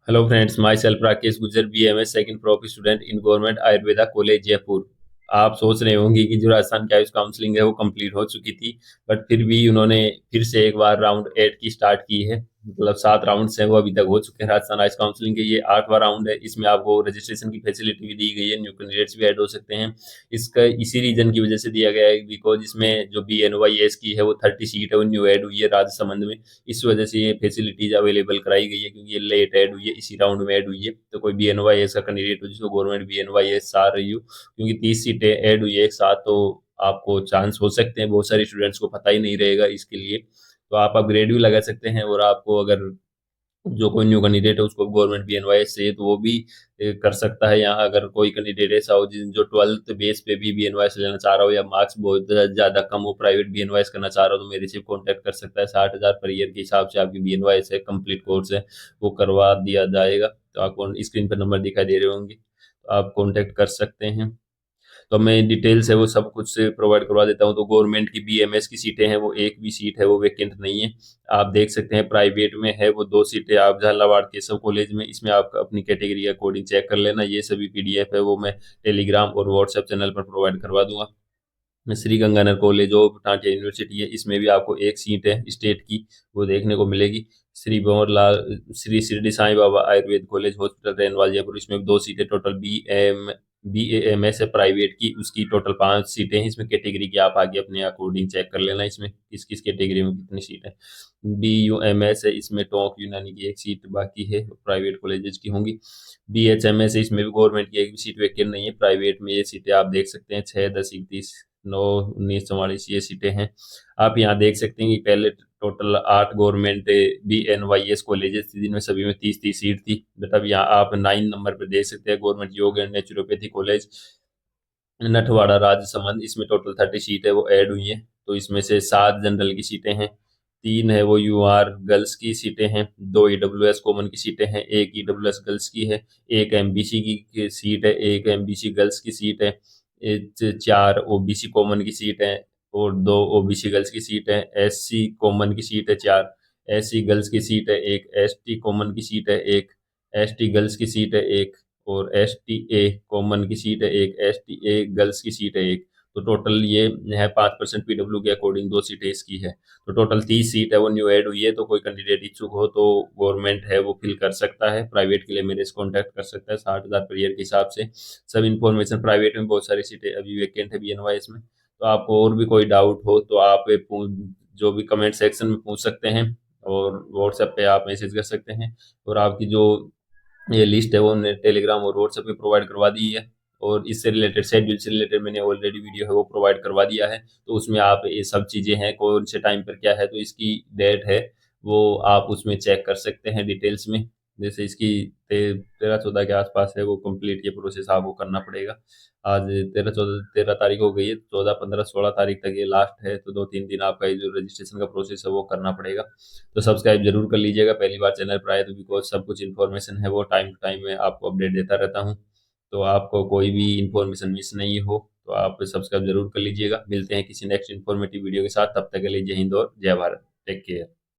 Hello friends, my self Rakesh गुजर, BMS second prof student in government Ayurveda college Jaipur. आप सोच रहे होंगे कि जो राजस्थान की आयुष काउंसलिंग है वो कंप्लीट हो चुकी थी, बट फिर भी उन्होंने फिर से एक बार राउंड 8 की स्टार्ट की है। मतलब 7 राउंड्स हैं वो अभी तक हो चुके हैं राजस्थान आयुष काउंसलिंग के। ये 8वां राउंड है। इसमें आपको रजिस्ट्रेशन की फैसिलिटी भी दी गई है, न्यू कैंडिडेट्स भी ऐड हो सकते हैं। इसका इसी रीजन की वजह से दिया गया है बिकॉज इसमें जो BNYS की है वो 30 सीट है, वो न्यू ऐड हुई है राजसमंद में। इस वजह से ये फैसिलिटीज अवेलेबल कराई गई है, क्योंकि ये लेट ऐड हुई है, इसी राउंड में ऐड हुई है। तो कोई BNYS का कैंडिडेट हो जिसको गवर्नमेंट BNYS आ रही हो, क्योंकि 30 सीटें ऐड हुई है एक साथ, तो आपको चांस हो सकते हैं, बहुत सारे स्टूडेंट्स को पता ही नहीं रहेगा इसके लिए। तो आप अपग्रेड भी लगा सकते हैं, और आपको अगर जो कोई न्यू कैंडिडेट है उसको गवर्नमेंट BNYS से तो वो भी कर सकता है। यहाँ अगर कोई कैंडिडेट ऐसा हो जो 12th बेस पे भी BNYS लेना चाह रहा हो, या मार्क्स बहुत ज्यादा कम हो, प्राइवेट BNYS करना चाह रहा हो, तो मेरे से कांटेक्ट कर सकता है। 60,000 पर ईयर के हिसाब से आपकी BNYS है, कंप्लीट कोर्स है, वो करवा दिया जाएगा। तो आपको स्क्रीन पर नंबर दिखाई दे रहे होंगे, तो आप कॉन्टेक्ट कर सकते हैं। तो मैं डिटेल्स है वो सब कुछ से प्रोवाइड करवा देता हूँ। तो गवर्नमेंट की BMS की सीटें हैं वो एक भी सीट है वो वैकेंट नहीं है। आप देख सकते हैं प्राइवेट में है वो 2 सीटें। आप झालावाड़ केशव कॉलेज में, इसमें आप अपनी कैटेगरी के अकॉर्डिंग चेक कर लेना। ये सभी PDF है वो मैं टेलीग्राम और व्हाट्सएप चैनल पर प्रोवाइड करवा दूंगा। Shri Ganganagar college of Tatia university है, इसमें भी आपको एक सीट है स्टेट की, वो देखने को मिलेगी। श्री भंवर लाल श्री शिरडी साईं बाबा आयुर्वेद कॉलेज हॉस्पिटल रेनवाल जयपुर, इसमें भी 2 सीटें। टोटल BAMS है प्राइवेट की, उसकी टोटल 5 सीटें हैं। इसमें कैटेगरी की आप आगे अपने अकॉर्डिंग चेक कर लेना, इसमें किस किस कैटेगरी में कितनी सीट है। BUMS है, इसमें टोंक यूनानी की एक सीट बाकी है, प्राइवेट कॉलेजेस की होंगी। BHMS है, इसमें भी गवर्नमेंट की एक भी सीट वैकेंट नहीं है। प्राइवेट में ये सीटें आप देख सकते हैं, 6, 10, 31, 9, 19, 44 ये सीटें हैं। आप यहाँ देख सकते हैं कि पहले टोटल 8 गवर्नमेंट BNYS कॉलेजेस थी, जिनमें सभी में 30-30 सीट थी। बट अब यहाँ आप 9 नंबर पर देख सकते हैं गवर्नमेंट योग and naturopathy college Natwara Rajsamand, इसमें टोटल 30 सीट है वो ऐड हुई है। तो इसमें से 7 जनरल की सीटें हैं, 3 है वो UR गर्ल्स की सीटें हैं, 2 EWS कॉमन की सीटें हैं, 1 EWS गर्ल्स की है, 1 MBC की सीट है, 1 MBC गर्ल्स की सीट है, 4 OBC कॉमन की सीट है, और 2 OBC गर्ल्स की सीट है। SC कॉमन की सीट है 4, SC गर्ल्स की सीट है 1, ST कॉमन की सीट है 1, ST गर्ल्स की सीट है 1, और STA कॉमन की सीट है 1, STA गर्ल्स की सीट है 1। तो टोटल ये है 5% PW के अकॉर्डिंग 2 सीटें इसकी है। तो टोटल 30 सीट है वो न्यू ऐड हुई है। तो कोई कैंडिडेट इच्छुक हो तो गवर्नमेंट है वो फिल कर सकता है, प्राइवेट के लिए मेरे से कॉन्टैक्ट कर सकता है 60,000 पर ईयर के हिसाब से। सब इन्फॉर्मेशन, प्राइवेट में बहुत सारी सीटें अभी वैकेंट है BNYS में। तो आपको और भी कोई डाउट हो तो आप जो भी कमेंट सेक्शन में पूछ सकते हैं, और व्हाट्सएप पे आप मैसेज कर सकते हैं। और आपकी जो ये लिस्ट है वो हमने टेलीग्राम और व्हाट्सएप पे प्रोवाइड करवा दी है। और इससे रिलेटेड, शेड्यूल से रिलेटेड मैंने ऑलरेडी वीडियो है वो प्रोवाइड करवा दिया है। तो उसमें आप ये सब चीज़ें हैं, कौन से टाइम पर क्या है, तो इसकी डेट है वो आप उसमें चेक कर सकते हैं डिटेल्स में। जैसे इसकी 13-14 के आसपास है वो कंप्लीट, ये प्रोसेस आपको करना पड़ेगा। आज 13 तारीख हो गई है, 14, 15, 16 तारीख तक ये लास्ट है। तो 2-3 दिन आपका ये जो रजिस्ट्रेशन का प्रोसेस है वो करना पड़ेगा। तो सब्सक्राइब जरूर कर लीजिएगा पहली बार चैनल पर आए तो, बिकॉज सब कुछ इन्फॉर्मेशन है वो टाइम टू टाइम में आपको अपडेट देता रहता हूँ। तो आपको कोई भी इन्फॉर्मेशन मिस नहीं हो तो आप सब्सक्राइब जरूर कर लीजिएगा। मिलते हैं किसी नेक्स्ट इन्फॉर्मेटिव वीडियो के साथ, तब तक के लिए जय हिंद और जय भारत। Take care.